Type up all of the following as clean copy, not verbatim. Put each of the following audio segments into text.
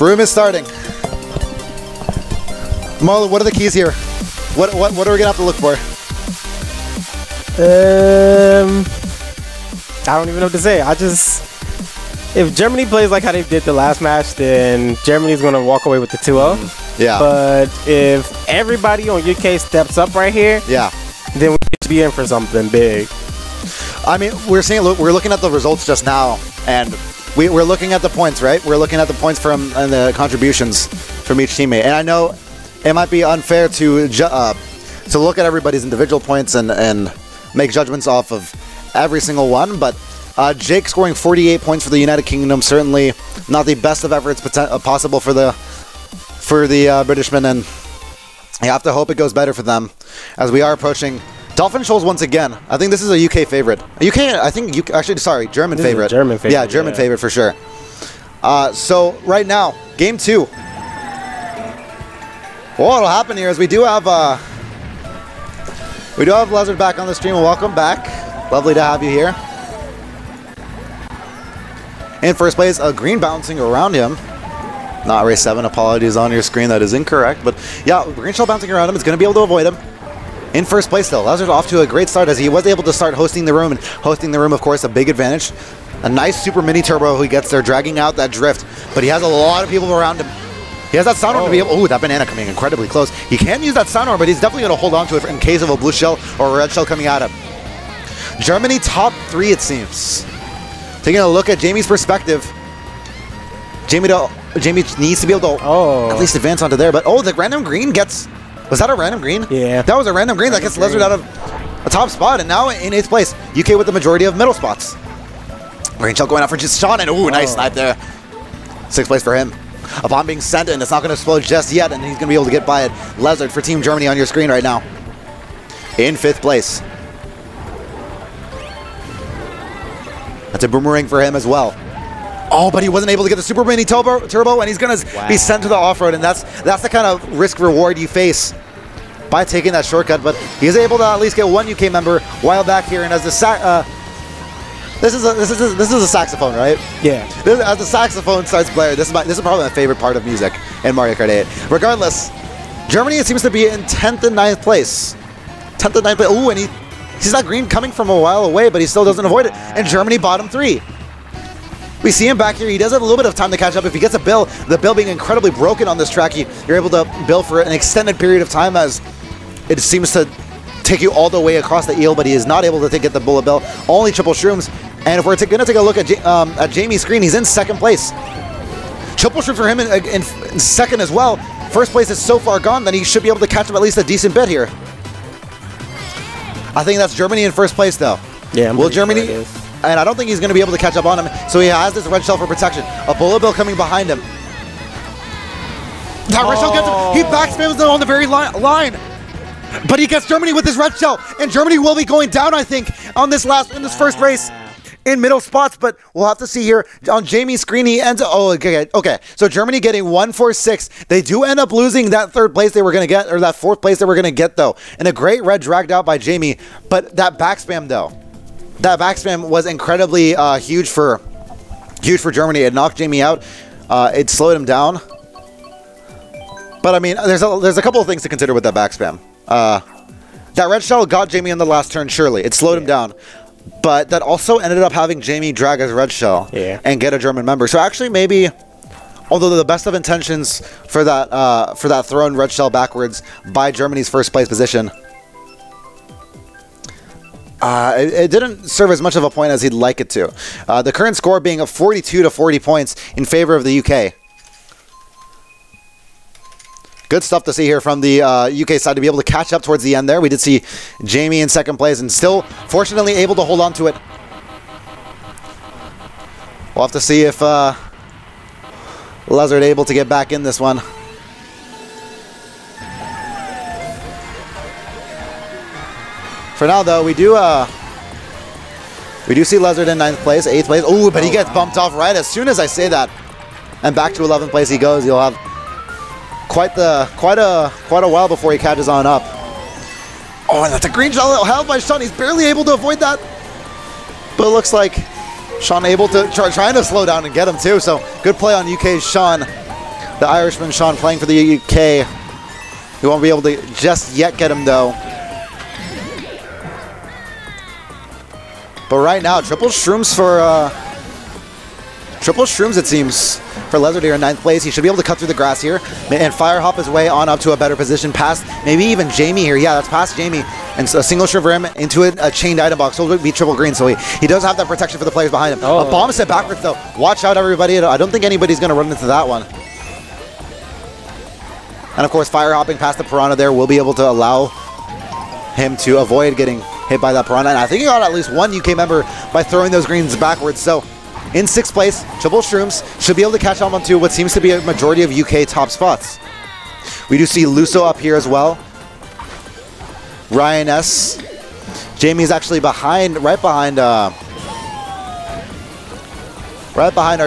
Room is starting. Marlon, what are the keys here? What are we gonna have to look for? I don't even know what to say. If Germany plays like how they did the last match, then Germany's gonna walk away with the 2-0. Yeah. But if everybody on UK steps up right here, yeah, then we should be in for something big. I mean, we're looking at the results just now, and we're looking at the points, right? We're looking at the points from and the contributions from each teammate. And I know it might be unfair to look at everybody's individual points and make judgments off of every single one, but Jake scoring 48 points for the United Kingdom, certainly not the best of efforts possible for the Britishmen, and you have to hope it goes better for them as we are approaching Dolphin Shoals once again. I think this is a UK favorite. German favorite. German favorite. Yeah, German favorite for sure. So right now, game 2. What'll happen here is we do have Lezard back on the stream. Welcome back. Lovely to have you here. In first place, a green bouncing around him. Not race 7. Apologies on your screen. That is incorrect. But yeah, green shell bouncing around him. It's going to be able to avoid him. In first place, though, Lezard off to a great start as he was able to start hosting the room. And hosting the room, of course, a big advantage. A nice super mini turbo who he gets there, dragging out that drift. But he has a lot of people around him. He has that sound arm to be able... Oh, that banana coming incredibly close. He can use that sound arm, but he's definitely going to hold on to it in case of a blue shell or a red shell coming at him. Germany top 3, it seems. Taking a look at Jamie's perspective. Jamie needs to be able to at least advance onto there. But, the random green gets... Was that a random green? Yeah. That was a random green that gets Lezard out of a top spot. And now in 8th place, UK with the majority of middle spots. Green shell going out for just Sean. And, nice snipe there. 6th place for him. A bomb being sent in. It's not going to explode just yet. And he's going to be able to get by it. Lezard for Team Germany on your screen right now. In 5th place. That's a boomerang for him as well. But he wasn't able to get the super mini turbo, and he's going to be sent to the off-road, and that's the kind of risk-reward you face by taking that shortcut. But he is able to at least get one UK member while back here, and as the this is a saxophone, right? Yeah. As the saxophone starts blaring, this is probably my favorite part of music in Mario Kart 8. Regardless, Germany, it seems to be in 10th and 9th place. 10th and 9th place. And he sees that green coming from a while away, but he still doesn't avoid it. And Germany bottom 3. We see him back here. He does have a little bit of time to catch up. If he gets a bill, the bill being incredibly broken on this track, you're able to bill for an extended period of time as it seems to take you all the way across the eel, but he is not able to get the bullet bill. Only triple shrooms. And if we're going to take a look at Jamie's screen, he's in 2nd place. Triple shrooms for him in 2nd as well. 1st place is so far gone that he should be able to catch up at least a decent bit here. I think that's Germany in 1st place, though. Yeah, will Germany... Sure, and I don't think he's going to be able to catch up on him. So he has this red shell for protection. A bullet bill coming behind him. That red shell gets him. He backspams them on the very line. But he gets Germany with his red shell. And Germany will be going down, I think, on this first race in middle spots. But we'll have to see here. On Jamie's screen, he ends up... Okay. So Germany getting 1-4-6. They do end up losing that 3rd place they were going to get, or that 4th place they were going to get, though. And a great red dragged out by Jamie. But that backspam, though. That backspam was incredibly huge for Germany. It knocked Jamie out. It slowed him down. But I mean, there's a couple of things to consider with that backspam. That red shell got Jamie on the last turn, surely. It slowed him down. But that also ended up having Jamie drag his red shell and get a German member. So actually maybe, although the best of intentions for that thrown red shell backwards by Germany's 1st place position, it didn't serve as much of a point as he'd like it to. The current score being a 42 to 40 points in favor of the UK. Good stuff to see here from the UK side to be able to catch up towards the end there. We did see Jamie in 2nd place and still, fortunately, able to hold on to it. We'll have to see if Lezard able to get back in this one. For now, though, we do see Lezard in 9th place, 8th place. Ooh, but he gets bumped off right as soon as I say that. And back to 11th place he goes. You'll have quite a while before he catches on up. Oh, and that's a green shell held by Sean. He's barely able to avoid that. But it looks like Sean able to trying to slow down and get him too. So good play on UK's Sean The Irishman, Sean, playing for the UK. He won't be able to just yet get him, though. But right now, triple shrooms for... triple shrooms, it seems, for Lezard here in 9th place. He should be able to cut through the grass here and fire hop his way on up to a better position past maybe even Jamie here. Yeah, that's past Jamie. And so a single shriv for him into a chained item box. So it'll be triple green. So he does have that protection for the players behind him. Oh. A bomb set backwards, though. Watch out, everybody. I don't think anybody's going to run into that one. And, of course, fire hopping past the Piranha there will be able to allow him to avoid getting hit by that Piranha. And I think he got at least one UK member by throwing those greens backwards. So in 6th place, triple shrooms should be able to catch on to what seems to be a majority of UK top spots. We do see Luso up here as well. Ryan S. Jamie's actually behind, right behind our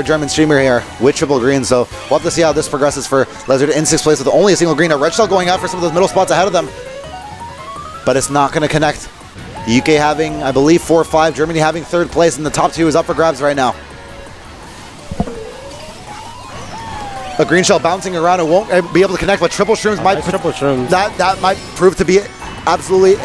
German streamer here with triple green. So we'll have to see how this progresses for Lezard in 6th place with only a single green. A red shell going out for some of those middle spots ahead of them. But it's not going to connect. The UK having, I believe, 4 or 5. Germany having 3rd place, and the top 2 is up for grabs right now. A green shell bouncing around. It won't be able to connect, but triple shrooms might... Triple shrooms. That might prove to be absolutely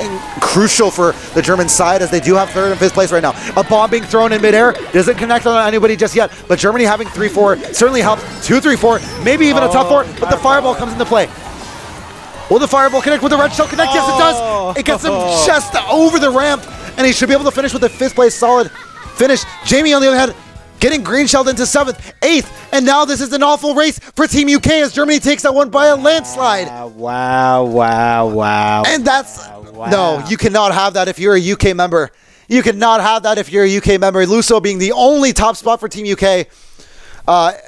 crucial for the German side, as they do have 3rd and 5th place right now. A bomb being thrown in midair. Doesn't connect on anybody just yet, but Germany having 3-4 certainly helps. 2-3-4, maybe even a top 4, but the fireball comes into play. Will the fireball connect? Will the red shell connect? Yes, it does. It gets him just over the ramp, and he should be able to finish with a 5th place solid finish. Jamie, on the other hand, getting green shelled into 7th, 8th, and now this is an awful race for Team UK as Germany takes that one by a landslide. Wow. And that's... No, you cannot have that if you're a UK member. You cannot have that if you're a UK member. Luso being the only top spot for Team UK.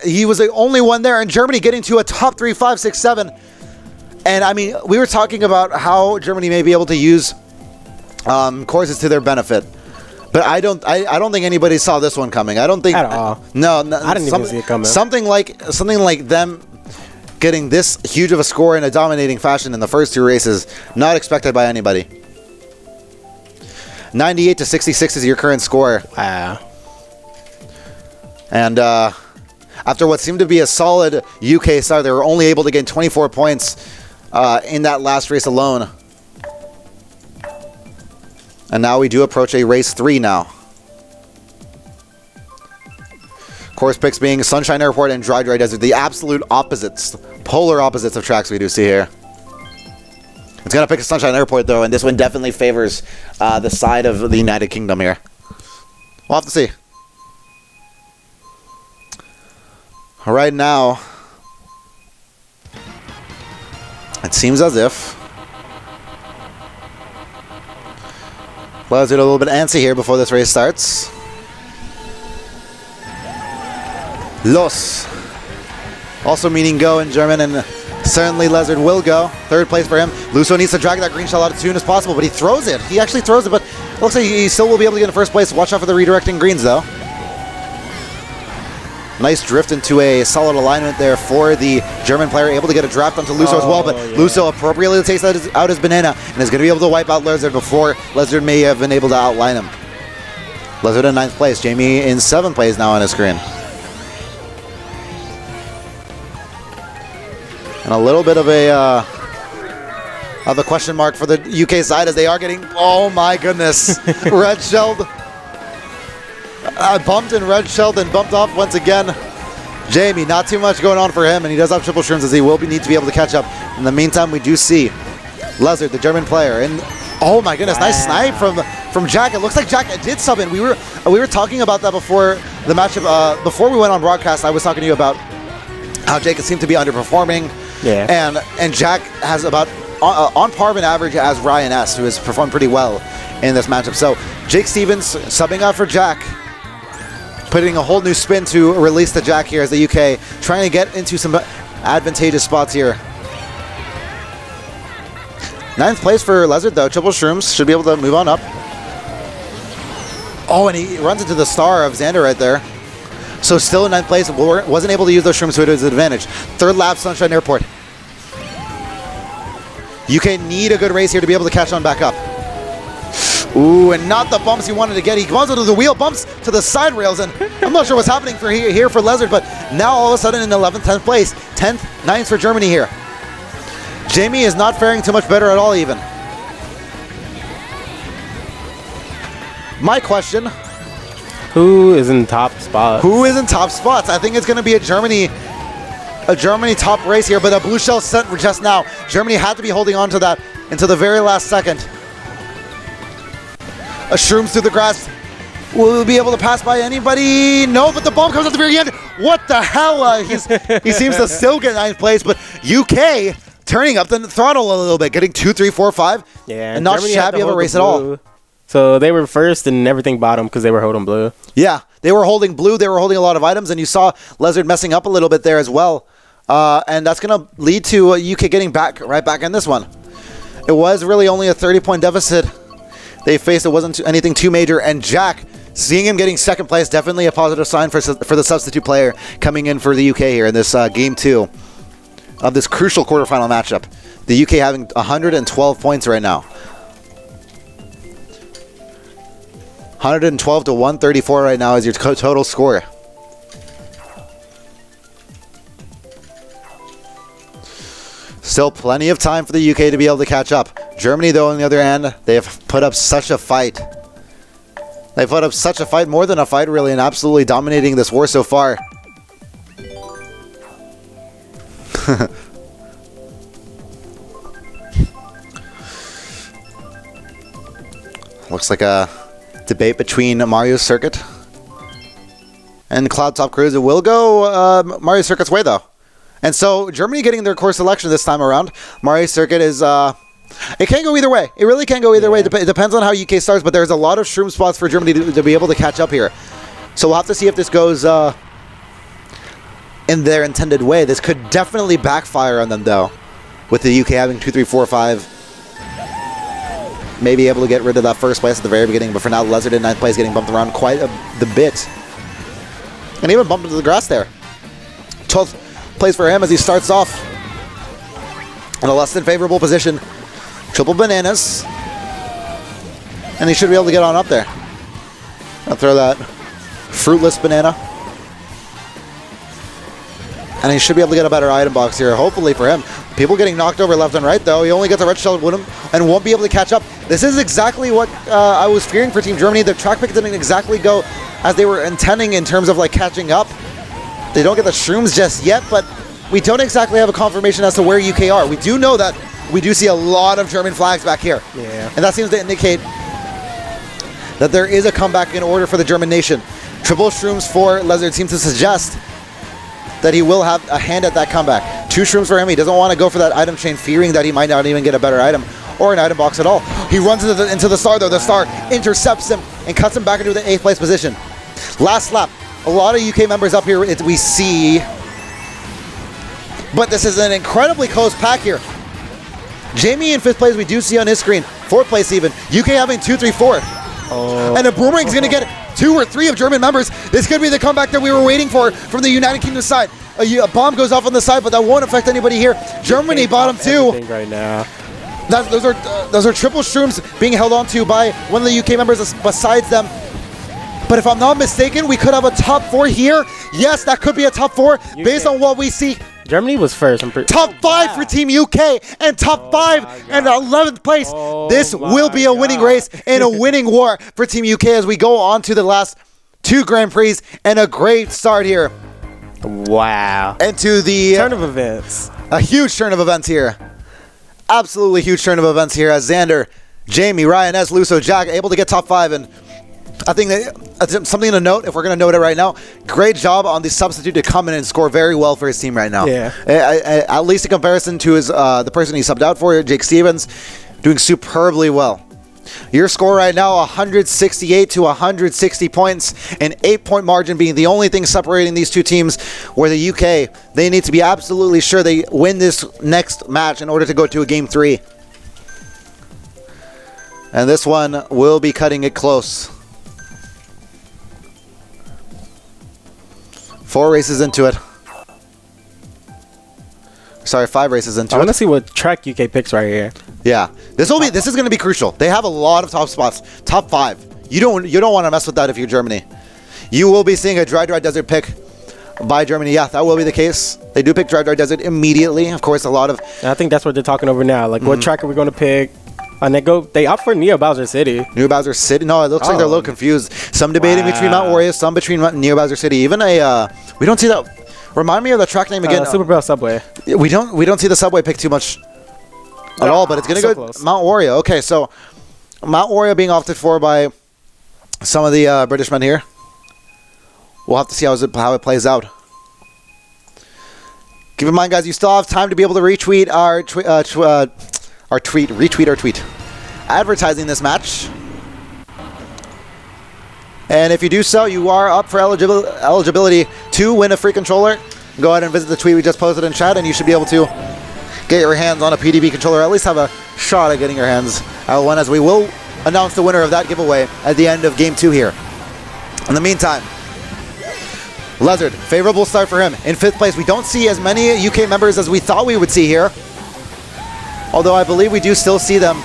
He was the only one there, and Germany getting to a top 3, 5, 6, 7. And I mean, we were talking about how Germany may be able to use courses to their benefit. But I don't think anybody saw this one coming. I don't think at all. No, I didn't even see it coming. Something like them getting this huge of a score in a dominating fashion in the first 2 races, not expected by anybody. 98 to 66 is your current score. Wow. And after what seemed to be a solid UK start, they were only able to gain 24 points in that last race alone. And now we do approach a race 3 now. Course picks being Sunshine Airport and Dry Desert, the absolute opposites, polar opposites of tracks we do see here. It's going to pick a Sunshine Airport, though, and this one definitely favors the side of the United Kingdom here. We'll have to see. Right now, it seems as if let's get a little bit antsy here before this race starts. Los. Also meaning go in German, and certainly Lezard will go. 3rd place for him. Luso needs to drag that green shell out as soon as possible, but he throws it. He actually throws it, but it looks like he still will be able to get in 1st place. Watch out for the redirecting greens, though. Nice drift into a solid alignment there for the German player, able to get a draft onto Luso as well, but yeah. Luso appropriately takes out his banana and is going to be able to wipe out Lezard before Lezard may have been able to outline him. Lezard in 9th place, Jamie in 7th place now on his screen. And a little bit of a question mark for the UK side as they are getting, oh my goodness, red shelled. Bumped and red shelled and bumped off once again. Jamie, not too much going on for him, and he does have triple shrooms as he will need to be able to catch up. In the meantime, we do see Lezard, the German player, and oh my goodness, nice snipe from Jack. It looks like Jack did sub in. We were talking about that before the matchup. Before we went on broadcast, I was talking to you about how Jake seemed to be underperforming. Yeah. And Jack has about on par of an average as Ryan S, who has performed pretty well in this matchup. So Jake Stevens subbing out for Jack, putting a whole new spin to release the Jack here as the UK trying to get into some advantageous spots here. 9th place for Lezard, though. Triple shrooms should be able to move on up. Oh, and he runs into the star of Xander right there. So still in 9th place, wasn't able to use those shrooms to his advantage. 3rd lap, Sunshine Airport. UK need a good race here to be able to catch on back up. Ooh, and not the bumps he wanted to get. He bumps into the wheel, bumps to the side rails, and I'm not sure what's happening for here for Lizard, but now all of a sudden in 11th, 10th place. 10th, 9th for Germany here. Jamie is not faring too much better at all even. My question. Who is in top spots? Who is in top spots? I think it's going to be a Germany top race here, but a blue shell sent just now. Germany had to be holding on to that until the very last second. A Shrooms through the grass. Will we be able to pass by anybody? No, but the bomb comes at the very end. What the hell? He seems to still get 9th place, but UK turning up the throttle a little bit, getting 2, 3, 4, 5. Yeah, and not shabby of a race at all. So they were first and everything bottom because they were holding blue. Yeah, they were holding blue. They were holding a lot of items, and you saw Lizard messing up a little bit there as well. And that's going to lead to UK getting right back in this one. It was really only a 30-point deficit they faced. It wasn't anything too major, and Jack, seeing him getting 2nd place, definitely a positive sign for the substitute player coming in for the UK here in this Game 2 of this crucial quarterfinal matchup. The UK having 112 points right now. 112 to 134 right now is your total score. Still plenty of time for the UK to be able to catch up. Germany, though, on the other hand, they have put up such a fight. They put up such a fight, more than a fight, really, and absolutely dominating this war so far. Looks like a debate between Mario Circuit and Cloud Top Cruise. It will go Mario Circuit's way, though. And so Germany getting their course selection this time around. Mario Circuit is... it can go either way. It really can go either way. It depends on how UK starts, but there's a lot of shroom spots for Germany to be able to catch up here. So we'll have to see if this goes in their intended way. This could definitely backfire on them, though, with the UK having 2, 3, 4, 5. Maybe able to get rid of that 1st place at the very beginning, but for now, Lizard in 9th place getting bumped around quite the bit. And even bumped into the grass there. 12th place for him as he starts off in a less than favorable position. Triple bananas. And he should be able to get on up there. I'll throw that fruitless banana. And he should be able to get a better item box here, hopefully for him. People getting knocked over left and right, though. He only gets a red shell with him and won't be able to catch up. This is exactly what I was fearing for Team Germany. The track pick didn't exactly go as they were intending in terms of like catching up. They don't get the shrooms just yet, but we don't exactly have a confirmation as to where UK are. We do know that we do see a lot of German flags back here. Yeah. And that seems to indicate that there is a comeback in order for the German nation. Triple shrooms for Lizard seems to suggest that he will have a hand at that comeback. 2 shrooms for him. He doesn't want to go for that item chain, fearing that he might not even get a better item or an item box at all. He runs into the star, though. The star intercepts him and cuts him back into the 8th place position. Last lap. A lot of UK members up here we see. But this is an incredibly close pack here. Jamie in 5th place, we do see on his screen. 4th place even. UK having 2, 3, 4. Oh. And a Boomerang's going to get 2 or 3 of German members. This could be the comeback that we were waiting for from the United Kingdom side. A bomb goes off on the side, but that won't affect anybody here. Germany bottom 2. Right now. Those are triple shrooms being held on to by one of the UK members besides them. But if I'm not mistaken, we could have a top 4 here. Yes, that could be a top 4 based on what we see. Germany was first. Top 5 for Team UK and top 5 and 11th place. This will be a winning race and a winning war for Team UK as we go on to the last 2 Grand Prix and a great start here. Wow. And to the turn of events. A huge turn of events here. Absolutely huge turn of events here as Xander, Jamie, Ryan, S, Luso, Jack able to get top 5. And I think that something to note, if we're going to note it right now, great job on the substitute to come in and score very well for his team right now. Yeah. At least in comparison to his the person he subbed out for, Jake Stevens, doing superbly well. Your score right now, 168 to 160 points, an 8-point margin being the only thing separating these two teams, where the UK, they need to be absolutely sure they win this next match in order to go to a Game 3. And this one will be cutting it close. 4 races into it. Sorry, 5 races into it. I want to see what track UK picks right here. Yeah, this is going to be crucial. They have a lot of top spots, top 5. You don't want to mess with that if you're Germany. You will be seeing a dry desert pick by Germany. Yeah, that will be the case. They do pick dry desert immediately. Of course, a lot of. And I think that's what they're talking over now. Like, what track are we going to pick? And they opt for Neo Bowser City. Neo Bowser City? No, it looks like they're a little confused. Some debating between Mount Warrior, some between Neo Bowser City. Even we don't see that. Remind me of the track name again. Super Bell Subway. We don't see the Subway pick too much at all, but it's going to go close. Mount Warrior. Okay, so Mount Warrior being opted for by some of the British men here. We'll have to see how it plays out. Keep in mind, guys, you still have time to be able to retweet our tweet advertising this match. And if you do so, you are up for eligibility to win a free controller. Go ahead and visit the tweet we just posted in chat, and you should be able to get your hands on a PDB controller, or at least have a shot at getting your hands at one, as we will announce the winner of that giveaway at the end of Game 2 here. In the meantime, Lizard, favorable start for him. In 5th place, we don't see as many UK members as we thought we would see here. Although I believe we do still see them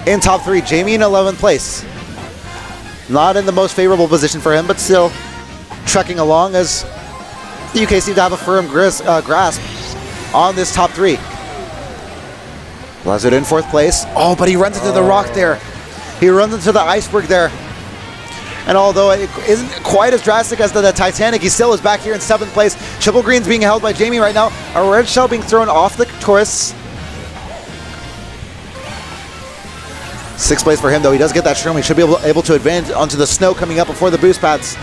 in top 3. Jamie in 11th place. Not in the most favorable position for him, but still trekking along, as the UK seem to have a firm grasp on this top 3. Lizard in 4th place. Oh, but he runs into the rock there. He runs into the iceberg there. And although it isn't quite as drastic as the Titanic, he still is back here in 7th place. Triple green's being held by Jamie right now. A red shell being thrown off the Taurus. 6th place for him, though. He does get that shroom. He should be able to advance onto the snow coming up before the boost pads.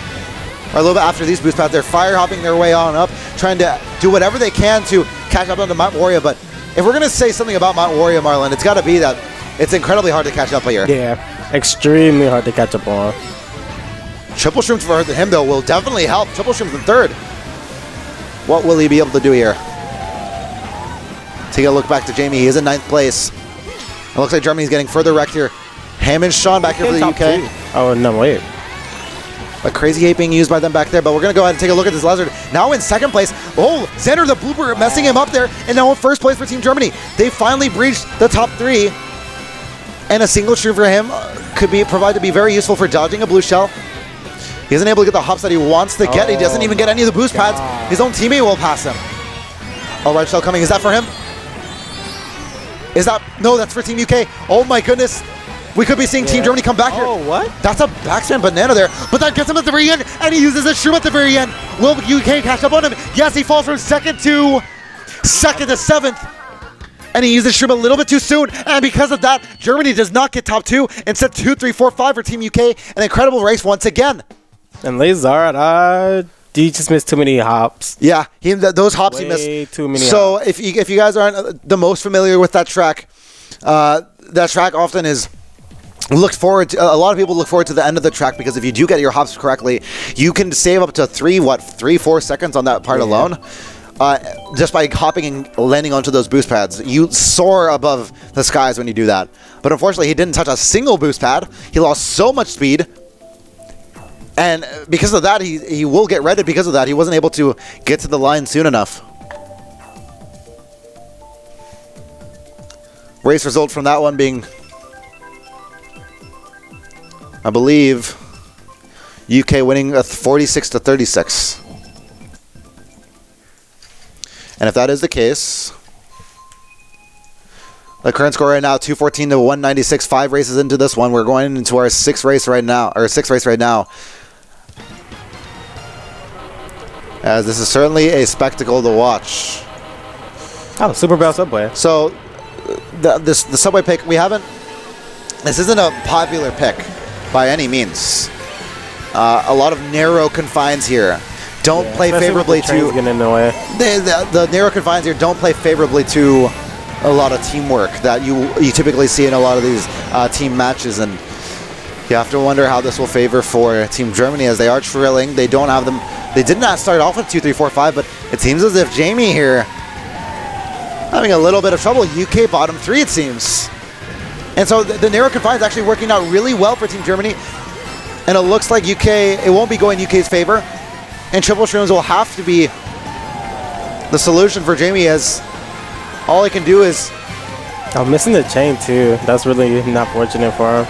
Or a little bit after these boost pads. They're fire hopping their way on up, trying to do whatever they can to catch up onto Mount Warrior. But if we're going to say something about Mount Warrior, Marlon, it's got to be that it's incredibly hard to catch up here. Yeah, extremely hard to catch up on. Triple shrooms for him, though, will definitely help. Triple shrooms in 3rd. What will he be able to do here? Take a look back to Jamie. He is in 9th place. It looks like Germany's getting further wrecked here. Hammond Sean back here for the UK. 2. Oh, no, wait. A crazy hate being used by them back there, but we're going to go ahead and take a look at this Lizard. Now in 2nd place. Oh, Xander the Blooper messing him up there, and now in 1st place for Team Germany. They finally breached the top 3, and a single shroom for him could be provide to be very useful for dodging a blue shell. He isn't able to get the hops that he wants to get. He doesn't even get any of the boost pads. His own teammate will pass him. Oh, red shell coming. Is that for him? Is that? No, that's for Team UK. Oh my goodness. We could be seeing Team Germany come back here. Oh, what? That's a backspin banana there. But that gets him at the very end, and he uses a shroom at the very end. Will UK catch up on him? Yes, he falls from 2nd to 7th. And he uses shroom a little bit too soon. And because of that, Germany does not get top 2. Instead, 2, 3, 4, 5 for Team UK. An incredible race once again. And Lazard, he just missed too many hops. Yeah, those hops he missed. Too many so hops. if you guys aren't the most familiar with that track often is looked forward to. A lot of people look forward to the end of the track, because if you do get your hops correctly, you can save up to 3-4 seconds on that part alone. Just by hopping and landing onto those boost pads. You soar above the skies when you do that. But unfortunately, he didn't touch a single boost pad. He lost so much speed. And because of that, he will get redded because of that. He wasn't able to get to the line soon enough. Race result from that one being, I believe, UK winning 46-36. And if that is the case, the current score right now, 214 to 196. 5 races into this one. We're going into our 6th race right now, as this is certainly a spectacle to watch. Oh, Super Bell Subway. So, the Subway pick, this isn't a popular pick by any means. A lot of narrow confines here. Don't play favorably to... The narrow confines here don't play favorably to a lot of teamwork that you typically see in a lot of these team matches, and you have to wonder how this will favor for Team Germany, as they are trailing. They don't have them. They did not start off with 2, 3, 4, 5, but it seems as if Jamie here having a little bit of trouble. UK bottom 3, it seems. And so the narrow confines actually working out really well for Team Germany, and it looks like it won't be going UK's favor, and triple shrooms will have to be the solution for Jamie, as all he can do is I'm missing the chain too. That's really not fortunate for him.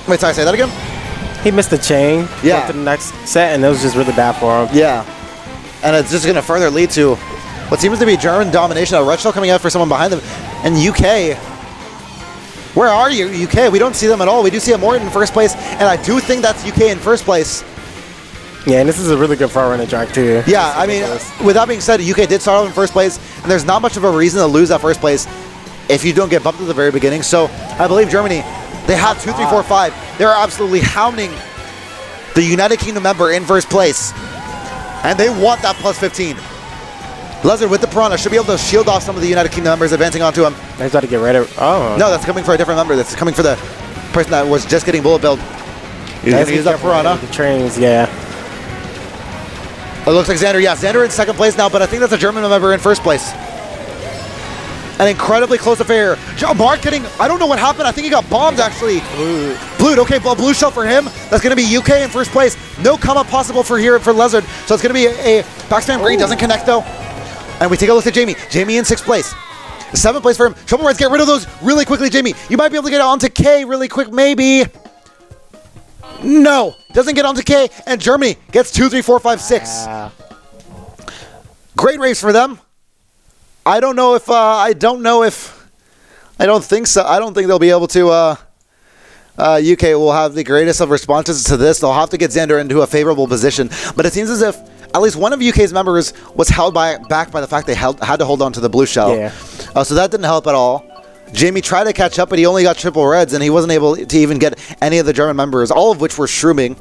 Wait, sorry, say that again? He missed the chain. Yeah. Went to the next set, and it was just really bad for him. Yeah. And it's just going to further lead to what seems to be German domination. A red shell coming out for someone behind them. And UK. Where are you, UK? We don't see them at all. We do see a Morton in first place, and I do think that's UK in first place. Yeah, and this is a really good front running track too. Yeah, I mean, with that being said, UK did start off in first place, and there's not much of a reason to lose that first place if you don't get bumped at the very beginning. So I believe Germany, they have 2, 3, 4, 5. They're absolutely hounding the United Kingdom member in first place, and they want that plus 15. Lezard with the Piranha should be able to shield off some of the United Kingdom members advancing onto him. He's got to get rid of. Oh. No, that's coming for a different member. That's coming for the person that was just getting bullet billed. He's going to use that Piranha. The trains, yeah. It looks like Xander. Yeah, Xander in second place now, but I think that's a German member in first place. An incredibly close affair. Mark getting, I don't know what happened. I think he got bombed, actually. Blue. Okay, blue shell for him. That's going to be UK in first place. No come up possible for here for Lezard. So it's going to be a backspam green. Doesn't connect, though. And we take a look at Jamie. Jamie in sixth place. Seventh place for him. Triple Reds, get rid of those really quickly, Jamie. You might be able to get onto K really quick, maybe. No, doesn't get onto K, and Germany gets 2, 3, 4, 5, 6. Great race for them. I don't think so. I don't think they'll be able to. UK will have the greatest of responses to this. They'll have to get Xander into a favorable position. But it seems as if at least one of UK's members was held back by the fact they had to hold on to the blue shell. Yeah. So that didn't help at all. Jamie tried to catch up, but he only got triple reds, and he wasn't able to even get any of the German members, all of which were shrooming.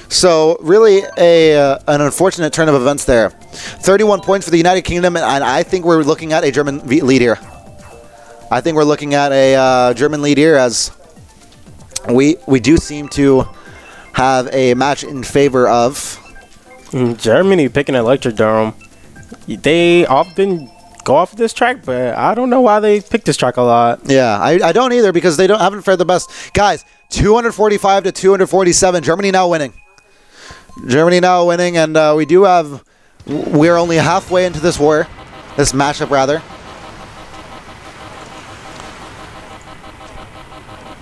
So really an unfortunate turn of events there. 31 points for the United Kingdom, and I think we're looking at a German lead here. I think we're looking at a German lead here, as we do seem to have a match in favor of Germany picking Electrodrome. They often go off this track, but I don't know why they pick this track a lot. Yeah, I don't either, because they haven't fared the best. Guys, 245 to 247. Germany now winning. Germany now winning, and we're only halfway into this war, this matchup rather.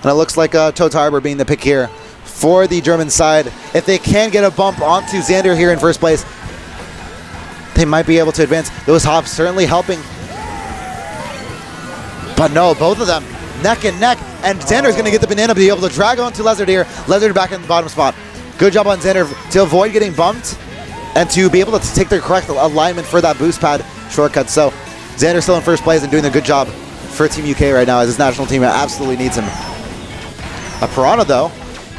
And it looks like Toad Harbor being the pick here for the German side. If they can get a bump onto Xander here in first place, they might be able to advance. Those hops certainly helping. But no, both of them neck and neck. And Xander's going to get the banana to be able to drag on to Lezard here. Lezard back in the bottom spot. Good job on Xander to avoid getting bumped and to be able to take the correct alignment for that boost pad shortcut. So Xander still in first place and doing a good job for Team UK right now, as his national team absolutely needs him. A Piranha, though,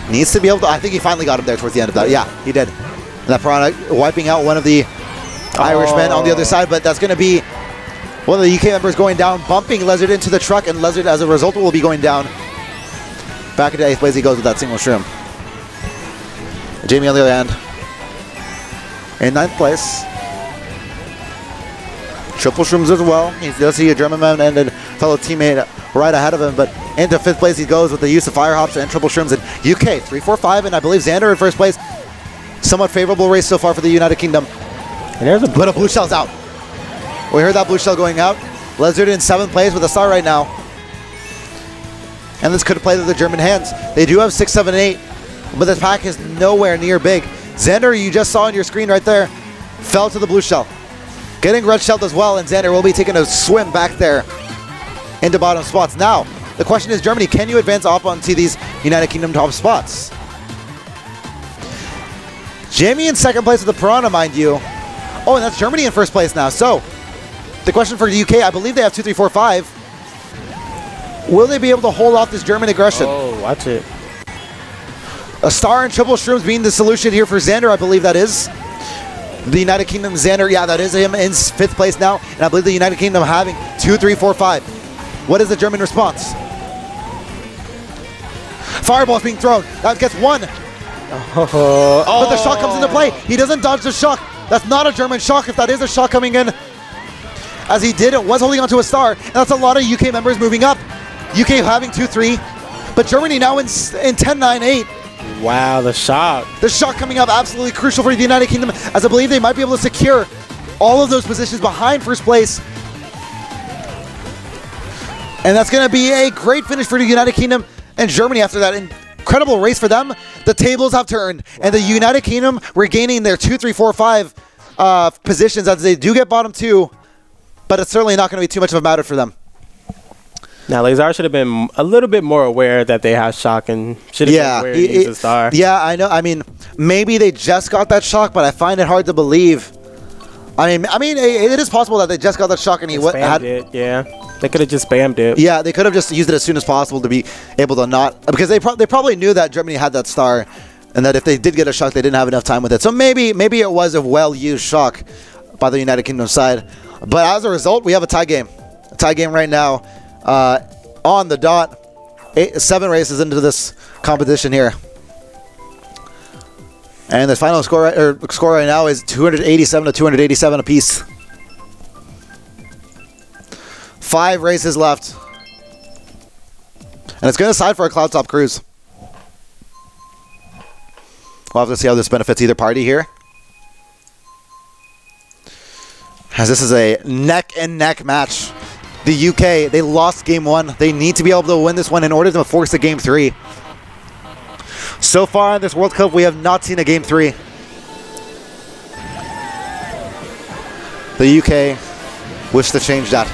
needs to be able to... I think he finally got him there towards the end of that. Yeah, he did. And that Piranha wiping out one of the Irishmen on the other side, but that's going to be one of the UK members going down, bumping Lezard into the truck, and Lezard, as a result, will be going down. Back into 8th place he goes with that single shroom. Jamie on the other end. In 9th place. Triple shrooms as well. He does see a German man and a fellow teammate right ahead of him, but into 5th place he goes with the use of fire hops and triple shrooms. And UK 3, 4, 5, and I believe Xander in first place. Somewhat favorable race so far for the United Kingdom. And there's but a blue shell's out. We heard that blue shell going out. Lezard in 7th place with a star right now. And this could have played to the German hands. They do have 6, 7, 8, but this pack is nowhere near big. Xander, you just saw on your screen right there, fell to the blue shell. Getting red shelled as well, and Xander will be taking a swim back there into bottom spots. Now, the question is, Germany, can you advance up onto these United Kingdom top spots? Jamie in 2nd place with the Piranha, mind you. Oh, and that's Germany in 1st place now. So, the question for the UK, I believe they have 2, 3, 4, 5. Will they be able to hold off this German aggression? Oh, watch it. A star and triple shrooms being the solution here for Xander, I believe that is. The United Kingdom, Xander, yeah, that is him in 5th place now. And I believe the United Kingdom having 2, 3, 4, 5. What is the German response? Fireball's being thrown. That gets one. But the shock comes into play. He doesn't dodge the shock. That's not a German shock if that is a shock coming in. As he did, it was holding onto a star. And that's a lot of UK members moving up. UK having 2, 3. But Germany now in 10, 9, 8. Wow, the shock. The shock coming up absolutely crucial for the United Kingdom, as I believe they might be able to secure all of those positions behind first place. And that's going to be a great finish for the United Kingdom and Germany after that incredible race for them. The tables have turned, and the United Kingdom regaining their 2, 3, 4, 5 positions as they do get bottom 2, but it's certainly not going to be too much of a matter for them. Now, Lazar should have been a little bit more aware that they have shock and should have been aware he needs a star. Yeah, I know. I mean, maybe they just got that shock, but I find it hard to believe. I mean, it is possible that they just got that shock and he had it. Yeah, they could have just spammed it. Yeah, they could have just used it as soon as possible to be able to not, because they probably knew that Germany had that star, and that if they did get a shock, they didn't have enough time with it. So maybe it was a well-used shock by the United Kingdom side. But as a result, we have a tie game. A tie game right now. On the dot, 7 races into this competition here, and the final score right now is 287 to 287 apiece. 5 races left, and it's going to side for a cloud top cruise. We'll have to see how this benefits either party here, as this is a neck and neck match. The UK, they lost game 1. They need to be able to win this one in order to force a game 3. So far in this World Cup, we have not seen a game 3. The UK wish to change that.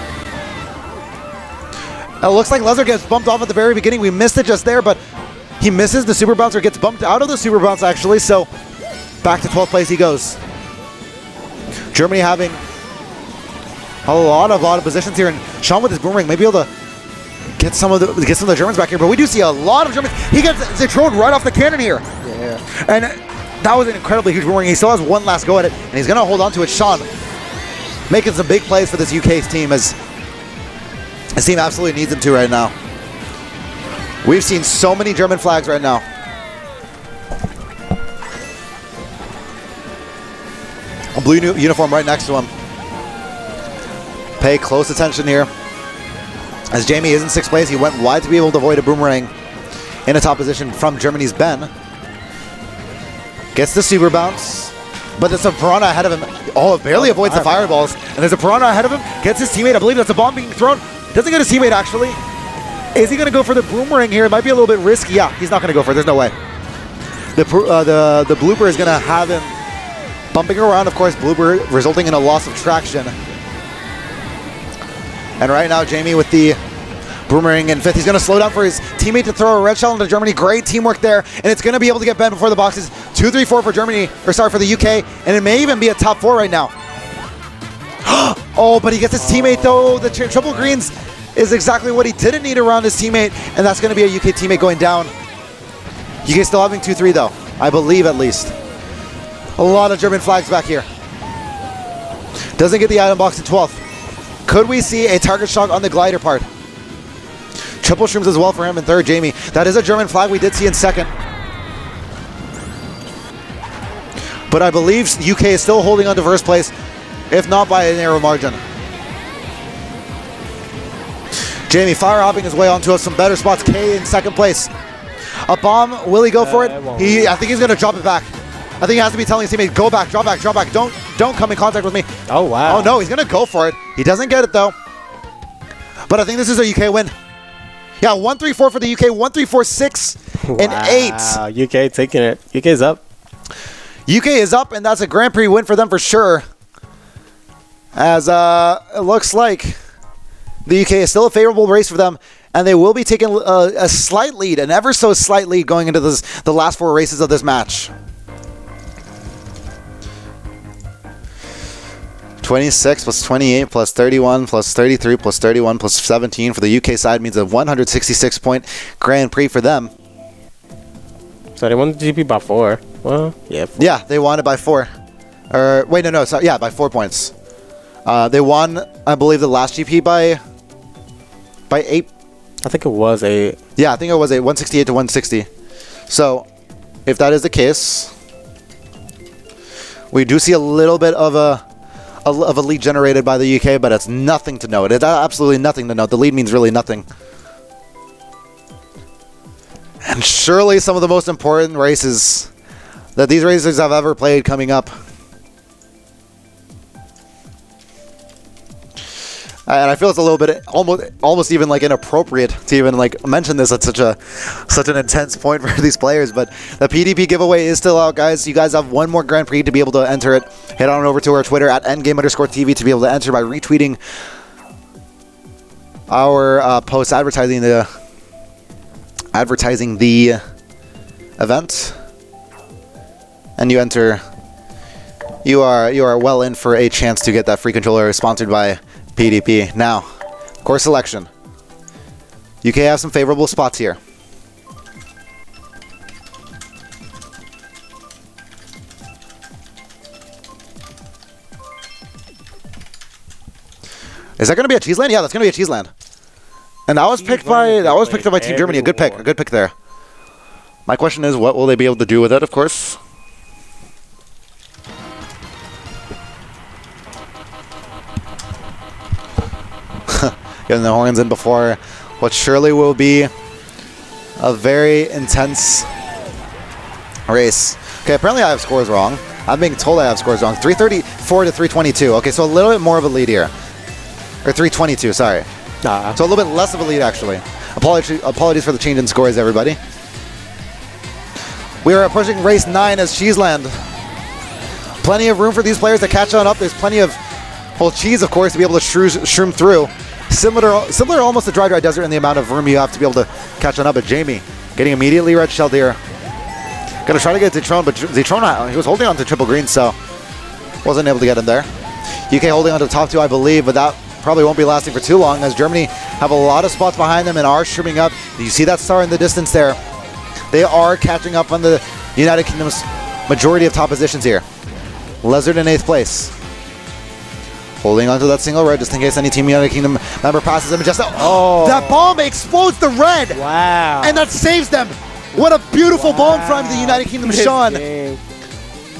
It looks like Lesnar gets bumped off at the very beginning. We missed it just there, but he misses the super bounce, or gets bumped out of the super bounce actually. So back to 12th place he goes. Germany having a lot of positions here, and Sean with his boomerang may be able to get some of the Germans back here, but we do see a lot of Germans. He gets thrown right off the cannon here. Yeah. And that was an incredibly huge boomerang. He still has one last go at it, and he's going to hold on to it. Sean making some big plays for this UK's team, as his team absolutely needs him to right now. We've seen so many German flags right now. A blue uniform right next to him. Pay close attention here. As Jamie is in 6th place, he went wide to be able to avoid a boomerang in a top position from Germany's Ben. Gets the super bounce, but there's a piranha ahead of him. Oh, barely avoids the fireballs. And there's a piranha ahead of him. Gets his teammate. I believe that's a bomb being thrown. Doesn't get his teammate, actually. Is he going to go for the boomerang here? It might be a little bit risky. Yeah, he's not going to go for it. There's no way. The blooper is going to have him bumping around, of course, blooper resulting in a loss of traction. And right now, Jamie with the boomerang in 5th. He's going to slow down for his teammate to throw a red shell into Germany. Great teamwork there. And it's going to be able to get Ben before the boxes. 2, 3, 4 for Germany, or sorry, for the UK. And it may even be a top 4 right now. Oh, but he gets his teammate, though. The triple greens is exactly what he didn't need around his teammate. And that's going to be a UK teammate going down. UK still having 2, 3, though. I believe, at least. A lot of German flags back here. Doesn't get the item box in 12th. Could we see a target shock on the glider part? Triple shrooms as well for him in 3rd, Jamie. That is a German flag we did see in 2nd. But I believe UK is still holding on to 1st place, if not by a narrow margin. Jamie fire hopping his way onto some better spots. K in 2nd place. A bomb, will he go for it? I think he's going to drop it back. I think he has to be telling his teammate, go back, drop back, drop back. Don't come in contact with me. Oh, wow. Oh, no, he's going to go for it. He doesn't get it, though. But I think this is a UK win. Yeah, 1, 3, 4 for the UK. 1, 3, 4, 6, and 8. UK taking it. UK's up. UK is up, and that's a Grand Prix win for them for sure. As it looks like the UK is still a favorable race for them, and they will be taking a slight lead, an ever so slight lead going into the last 4 races of this match. 26 plus 28 plus 31 plus 33 plus 31 plus 17 for the UK side means a 166-point Grand Prix for them. So they won the GP by 4. Well, yeah. 4. Yeah, they won it by 4. Or wait, no. So yeah, by 4 points. They won, I believe, the last GP by 8. I think it was 8. Yeah, I think it was 8. 168 to 160. So, if that is the case, we do see a little bit of a lead generated by the UK, but it's nothing to note. It's absolutely nothing to note. The lead means really nothing. And surely some of the most important races that these racers have ever played coming up. And I feel it's a little bit almost even like inappropriate to even like mention this at such an intense point for these players. But the PDP giveaway is still out, guys. You guys have one more Grand Prix to be able to enter it. Head on over to our Twitter at EndGame_TV to be able to enter by retweeting our post advertising the event, and you enter. You are well in for a chance to get that free controller sponsored by PDP. Now, course selection. UK have some favorable spots here. Is that going to be a cheese land? Yeah, that's going to be a cheese land. And that was picked by Team Germany. A good pick there. My question is, what will they be able to do with it? Of course. Getting the horns in before what surely will be a very intense race. Okay, apparently I have scores wrong. I'm being told I have scores wrong. 334 to 322. Okay, so a little bit more of a lead here. Or 322, sorry. Nah. So a little bit less of a lead, actually. Apologies for the change in scores, everybody. We are approaching race 9 as Cheeseland. Plenty of room for these players to catch on up. There's plenty of, well, cheese, of course, to be able to shroom through. Similar almost to Dry Desert in the amount of room you have to be able to catch on up. But Jamie getting immediately red shelled here. Gonna try to get Zetron, but Zetron, he was holding on to triple green, so wasn't able to get him there. UK holding on to the top 2, I believe, but that probably won't be lasting for too long as Germany have a lot of spots behind them and are streaming up. You see that star in the distance there. They are catching up on the United Kingdom's majority of top positions here. Lizard in 8th place. Holding onto that single red just in case any Team United Kingdom member passes him. That bomb explodes the red! Wow. And that saves them! What a beautiful bomb from the United Kingdom, Sean!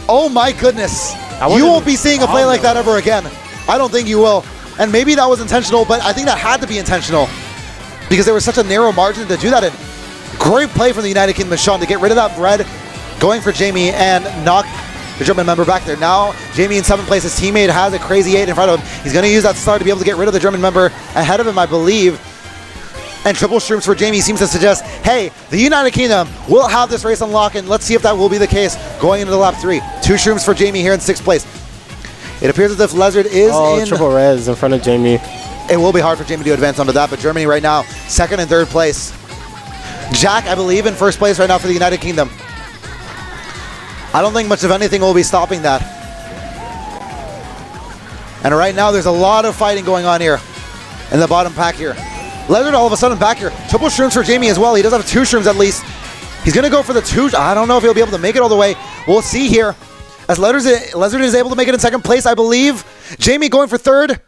Oh my goodness. You won't be seeing a play like that ever again. I don't think you will. And maybe that was intentional, but I think that had to be intentional because there was such a narrow margin to do that in. Great play from the United Kingdom, Sean, to get rid of that red, going for Jamie and knock the German member back there. Now, Jamie in 7th place. His teammate has a crazy 8 in front of him. He's going to use that star to be able to get rid of the German member ahead of him, I believe. And triple shrooms for Jamie seems to suggest, hey, the United Kingdom will have this race unlock, and let's see if that will be the case going into lap 3. 2 shrooms for Jamie here in 6th place. It appears as if Lizard is in... triple reds in front of Jamie. It will be hard for Jamie to advance onto that, but Germany right now, 2nd and 3rd place. Jack, I believe, in 1st place right now for the United Kingdom. I don't think much of anything will be stopping that. And right now, there's a lot of fighting going on here in the bottom pack here. Lizard all of a sudden back here. Triple shrooms for Jamie as well. He does have 2 shrooms at least. He's going to go for the 2. I don't know if he'll be able to make it all the way. We'll see here. As Lizard is able to make it in 2nd place, I believe. Jamie going for 3rd.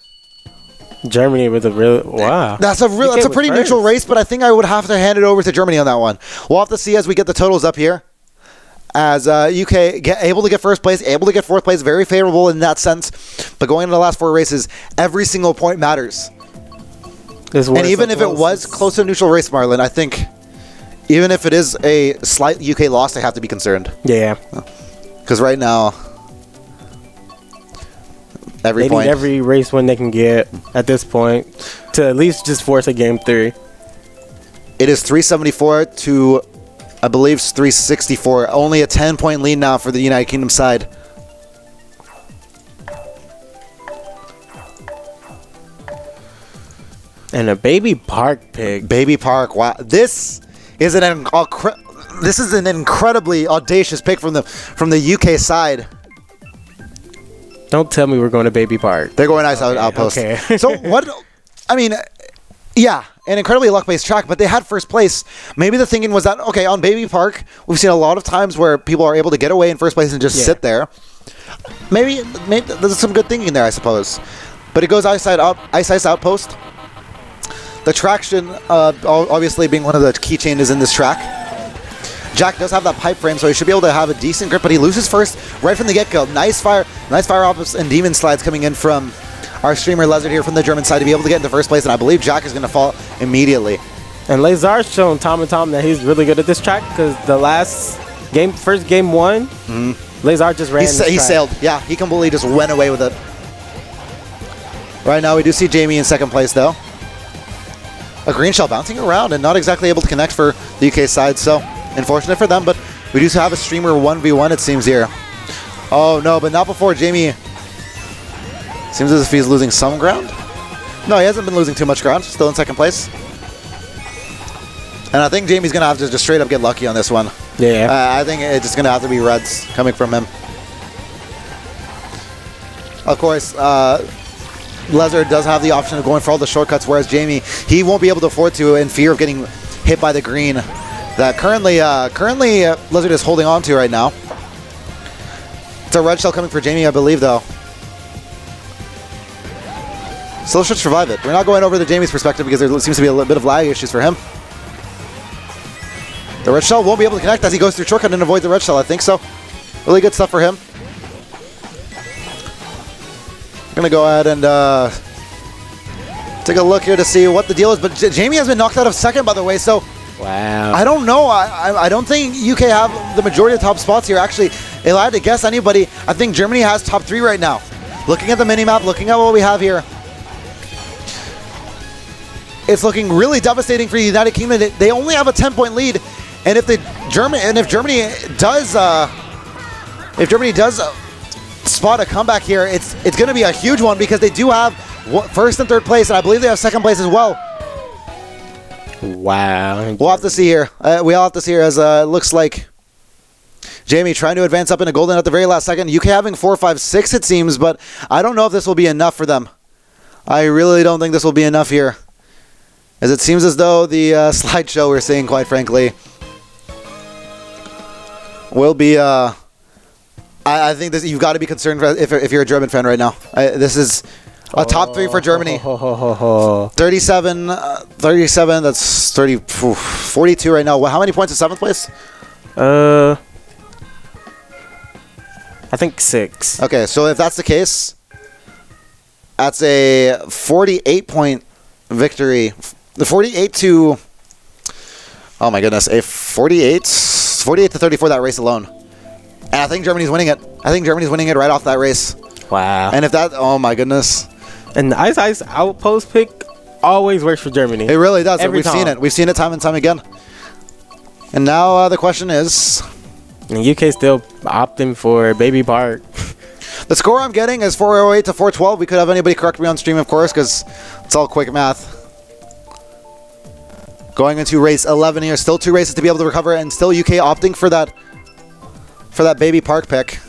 Germany with a real... Wow. That's a pretty neutral race, but I think I would have to hand it over to Germany on that one. We'll have to see as we get the totals up here. As UK able to get 1st place, able to get 4th place, very favorable in that sense. But going into the last 4 races, every single point matters. And even if it was close to a neutral race, Marlon, I think even if it is a slight UK loss, they have to be concerned. Yeah. Because right now, they need every race win they can get at this point to at least just force a game 3. It is 374 to, I believe, 364. Only a 10-point lead now for the United Kingdom side. And a Baby Park pick. Baby Park. Wow, this is an incredibly audacious pick from the UK side. Don't tell me we're going to Baby Park. They're going Ice Outpost. Okay. So what? I mean, yeah, an incredibly luck-based track, but they had 1st place. Maybe the thinking was that, okay, on Baby Park, we've seen a lot of times where people are able to get away in 1st place and just sit there. Maybe there's some good thinking there, I suppose. But it goes Ice Outpost. The traction, obviously being one of the key changes in this track. Jack does have that pipe frame, so he should be able to have a decent grip, but he loses first right from the get-go. Nice fire ops and demon slides coming in from our streamer Lizard here from the German side to be able to get into 1st place, and I believe Jack is going to fall immediately. And Lazar's shown Tom and Tom that he's really good at this track because the first game 1, Lazar just ran. He sailed. Yeah, he completely just went away with it. Right now, we do see Jamie in second place, though. A green shell bouncing around and not exactly able to connect for the UK side, so unfortunate for them, but we do have a streamer 1v1, it seems, here. Oh, no, but not before Jamie. Seems as if he's losing some ground. No, he hasn't been losing too much ground. Still in second place. And I think Jamie's going to have to just straight up get lucky on this one. Yeah. I think it's just going to have to be reds coming from him. Of course, Lezard does have the option of going for all the shortcuts, whereas Jamie, he won't be able to afford to in fear of getting hit by the green that currently Lezard is holding on to right now. It's a red shell coming for Jamie, I believe, though. Still should survive it. We're not going over the Jamie's perspective because there seems to be a little bit of lag issues for him. The red shell won't be able to connect as he goes through shortcut and avoid the red shell, I think so. Really good stuff for him. I'm going to go ahead and take a look here to see what the deal is. But Jamie has been knocked out of second, by the way, so wow. I don't know. I don't think UK have the majority of top spots here. Actually, if I had to guess anybody, I think Germany has top 3 right now. Looking at the minimap, looking at what we have here, it's looking really devastating for the United Kingdom. They only have a 10-point lead, and if Germany does spot a comeback here, it's going to be a huge one because they do have first and third place, and I believe they have second place as well. Wow. We'll have to see here. We all have to see here as it looks like Jamie trying to advance up into golden at the very last second. UK having 4, 5, 6 it seems, but I don't know if this will be enough for them. I really don't think this will be enough here, as it seems as though the slideshow we're seeing, quite frankly, will be... I think this, you've got to be concerned if you're a German fan right now. This is a top 3 for Germany. 37, 37, that's 30, 42 right now. How many points in 7th place? I think 6. Okay, so if that's the case, that's a 48-point victory. The 48 to... Oh my goodness, a 48 to 34 that race alone. And I think Germany's winning it. I think Germany's winning it right off that race. Wow. And if that... Oh, my goodness. And the Ice Outpost pick always works for Germany. It really does. Every We've time. seen it. We've seen it time and time again. And now the question is... And UK still opting for Baby Park. The score I'm getting is 408 to 412. We could have anybody correct me on stream, of course, because it's all quick math. Going into race 11 here. Still 2 races to be able to recover, and still UK opting for that Baby Park pick.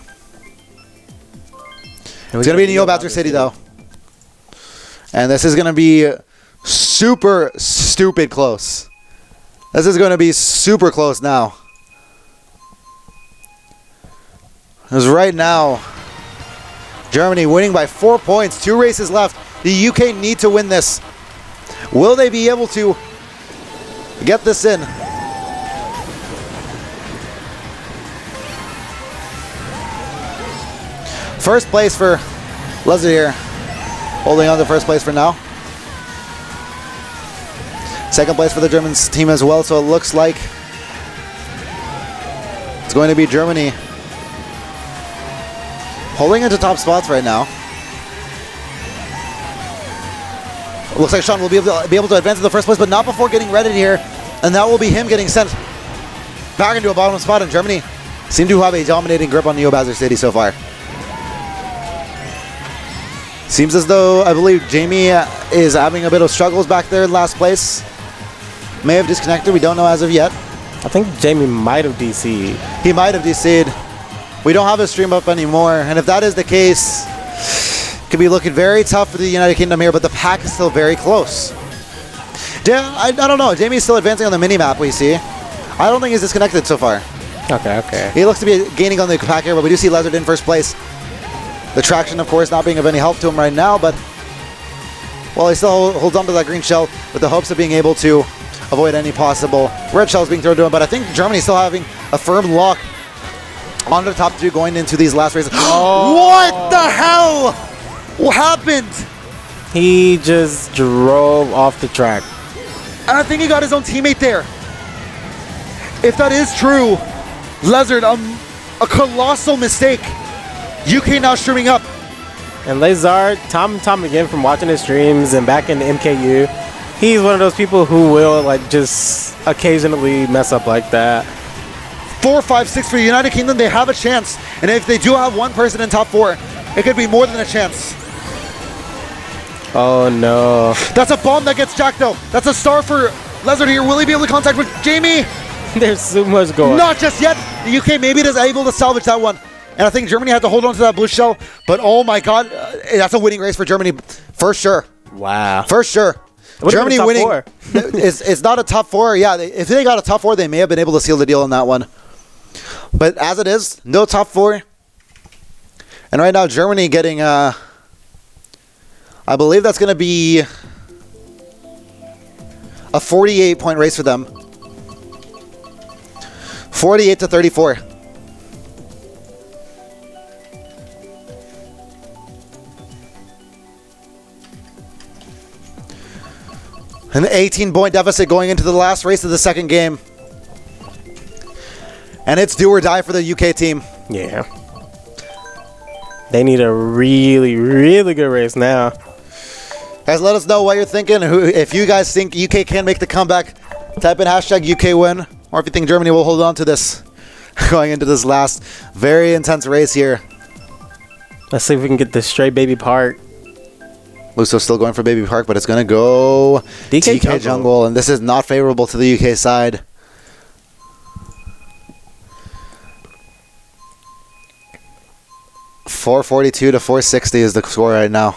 It's going to be Neo Badger City, though. And this is going to be super stupid close. This is going to be super close now. Because right now, Germany winning by 4 points. 2 races left. The UK need to win this. Will they be able to get this in? First place for Leslie here, holding on to first place for now. Second place for the German team as well, so it looks like it's going to be Germany holding into top spots right now. Looks like Sean will be able to advance to the first place, but not before getting ready here, and that will be him getting sent back into a bottom spot. In Germany seem to have a dominating grip on Neo Badger City so far. Seems as though, I believe, Jamie is having a bit of struggles back there in last place. May have disconnected, we don't know as of yet. I think Jamie might have DC'd. He might have DC'd. We don't have his stream up anymore, and if that is the case, it could be looking very tough for the United Kingdom here, but the pack is still very close. I don't know, Jamie's still advancing on the mini-map we see. I don't think he's disconnected so far. Okay. He looks to be gaining on the pack here, but we do see Lezard in first place. The traction, of course, not being of any help to him right now, but well, he still holds on to that green shell with the hopes of being able to avoid any possible red shells being thrown to him. But I think Germany's still having a firm lock on the top 2 going into these last races. Oh. What the hell? What happened? He just drove off the track. And I think he got his own teammate there. If that is true, Lezard, a colossal mistake. UK now streaming up. And Lazard, time and time again from watching his streams and back in the MKU, he's one of those people who will like just occasionally mess up like that. 4, 5, 6 for the United Kingdom. They have a chance. And if they do have one person in top 4, it could be more than a chance. Oh no. That's a bomb that gets jacked though. That's a star for Lazard here. Will he be able to contact with Jamie? There's so much going. Not just yet. The UK maybe is able to salvage that one. And I think Germany had to hold on to that blue shell. But oh my god, that's a winning race for Germany for sure. Wow. For sure. Germany winning is not a top 4. Yeah, if they got a top 4, they may have been able to seal the deal on that one. But as it is, no top 4. And right now, Germany getting, I believe that's going to be a 48-point race for them. 48 to 34. An 18-point deficit going into the last race of the second game. And it's do or die for the UK team. Yeah. They need a really, really good race now. Guys, let us know what you're thinking. If you guys think UK can make the comeback, type in hashtag UK win. Or if you think Germany will hold on to this going into this last very intense race here. Let's see if we can get this stray baby part. Luso still going for Baby Park, but it's going to go DK Jungle, and this is not favorable to the UK side. .442 to 460 is the score right now.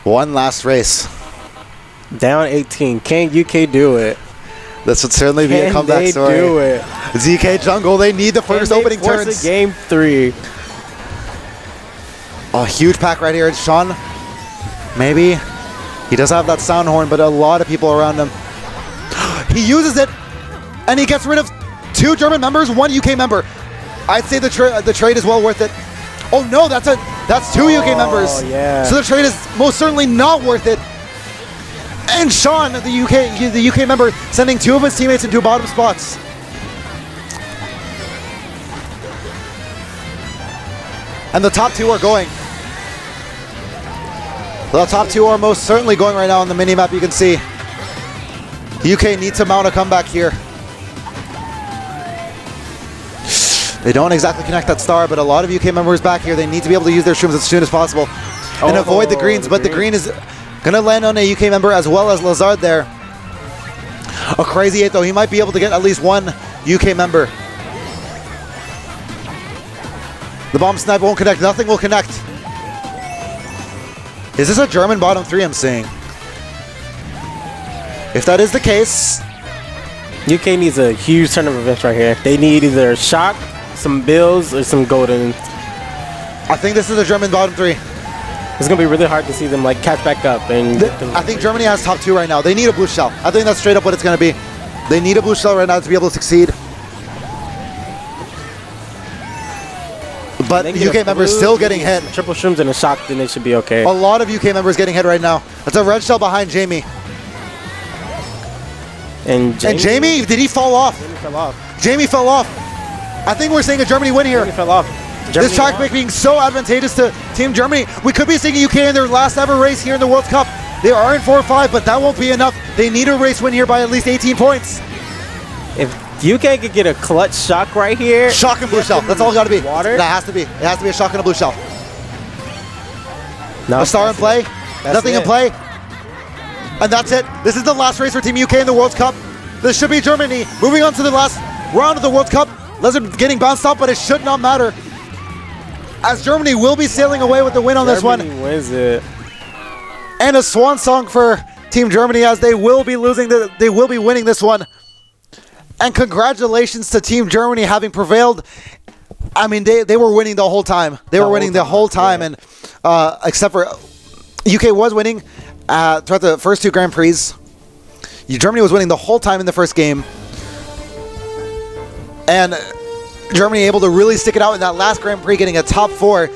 One last race. Down 18. Can UK do it? This would certainly be a comeback story. Can they do it? DK Jungle, they need the first opening turns. Game 3. A huge pack right here. Sean, maybe. He does have that sound horn, but a lot of people around him. He uses it, and he gets rid of 2 German members, 1 UK member. I'd say the trade is well worth it. Oh no, that's 2 UK members. Yeah. So the trade is most certainly not worth it. And Sean, the UK member, sending 2 of his teammates into bottom spots. And the top 2 are going. The top 2 are most certainly going right now on the mini-map, you can see. UK needs to mount a comeback here. They don't exactly connect that star, but a lot of UK members back here, they need to be able to use their shrooms as soon as possible and avoid the greens, but the green is going to land on a UK member as well as Lazard there. A crazy 8 though, he might be able to get at least 1 UK member. The bomb snipe won't connect, nothing will connect. Is this a German bottom 3 I'm seeing? If that is the case... UK needs a huge turn of events right here. They need either a shock, some bills, or some golden. I think this is a German bottom 3. It's going to be really hard to see them like catch back up. And I think Germany has top 2 right now. They need a blue shell. I think that's straight up what it's going to be. They need a blue shell right now to be able to succeed. But UK members still getting hit. Triple shrooms and a shock, then they should be okay. A lot of UK members getting hit right now. That's a red shell behind Jamie. And Jamie, did he fall off? Jamie fell off. Jamie fell off. I think we're seeing a Germany win here. Jamie fell off. This track being so advantageous to Team Germany. We could be seeing UK in their last ever race here in the World Cup. They are in 4-5, but that won't be enough. They need a race win here by at least 18 points. If UK could get a clutch shock right here. Shock and blue shell. That's all it got to be. Water. That has to be. It has to be a shock and a blue shell. No, a star in play. Nothing in play. And that's it. This is the last race for Team UK in the World Cup. This should be Germany. Moving on to the last round of the World Cup. Lizard getting bounced off, but it should not matter, as Germany will be sailing away with the win on this one. Germany wins it. And a swan song for Team Germany, as they will be winning this one. And congratulations to Team Germany having prevailed. I mean, they were winning the whole time. They were winning the whole time, and except for UK was winning throughout the first 2 Grand Prix. Germany was winning the whole time in the first game. And Germany able to really stick it out in that last Grand Prix, getting a top 4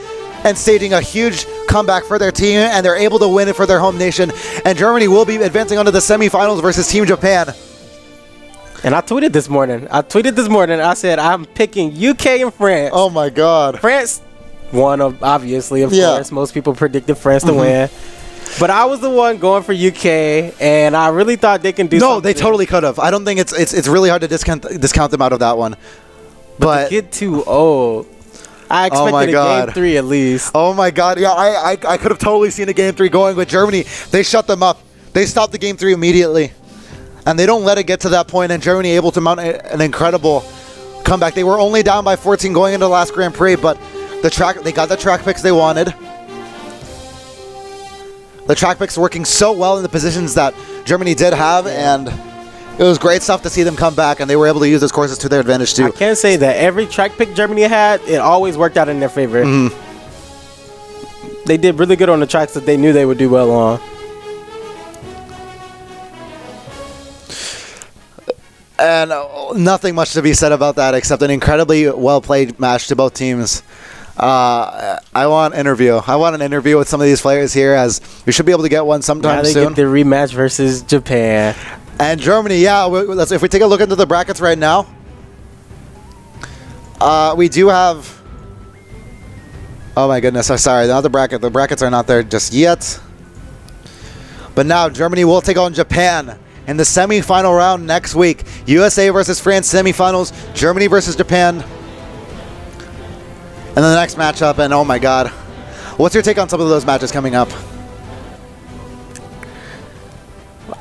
and staging a huge comeback for their team, and they're able to win it for their home nation. And Germany will be advancing on to the semifinals versus Team Japan. And I tweeted this morning. I said, I'm picking UK and France. Oh, my God. France won, obviously, of course. Most people predicted France to win. But I was the one going for UK, and I really thought they can do something. No, they totally could have. I don't think it's really hard to discount them out of that one. But to get too old. I expected a game 3 at least. Oh, my God. Yeah, I could have totally seen a game 3 going with Germany. They shut them up. They stopped the game 3 immediately. And they don't let it get to that point, and Germany able to mount an incredible comeback. They were only down by 14 going into the last Grand Prix, but they got the track picks they wanted. The track picks working so well in the positions that Germany did have, and it was great stuff to see them come back, and they were able to use those courses to their advantage too. I can say that every track pick Germany had, it always worked out in their favor. They did really good on the tracks that they knew they would do well on. And nothing much to be said about that except an incredibly well-played match to both teams. I want an interview with some of these players here, as we should be able to get one sometime soon. Get the rematch versus Japan. And Germany, yeah. If we take a look into the brackets right now, we do have... Oh my goodness, I'm sorry. Not the bracket. The brackets are not there just yet. But now Germany will take on Japan in the semi-final round next week. USA versus France semi-finals. Germany versus Japan. And then the next matchup, and oh my God. What's your take on some of those matches coming up?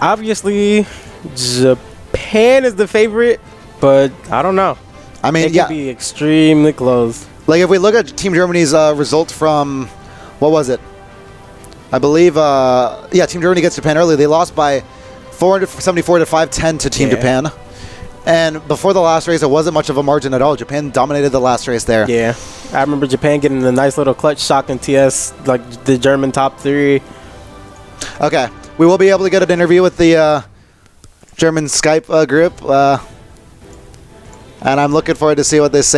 Obviously, Japan is the favorite, but I don't know. I mean, it could be extremely close. Like, if we look at Team Germany's result from, what was it? I believe, yeah, Team Germany gets Japan early. They lost by 474 to 510 to Team Japan. And before the last race, it wasn't much of a margin at all. Japan dominated the last race there. Yeah. I remember Japan getting the nice little clutch shock in TS, like the German top 3. Okay. We will be able to get an interview with the German Skype group. And I'm looking forward to see what they say.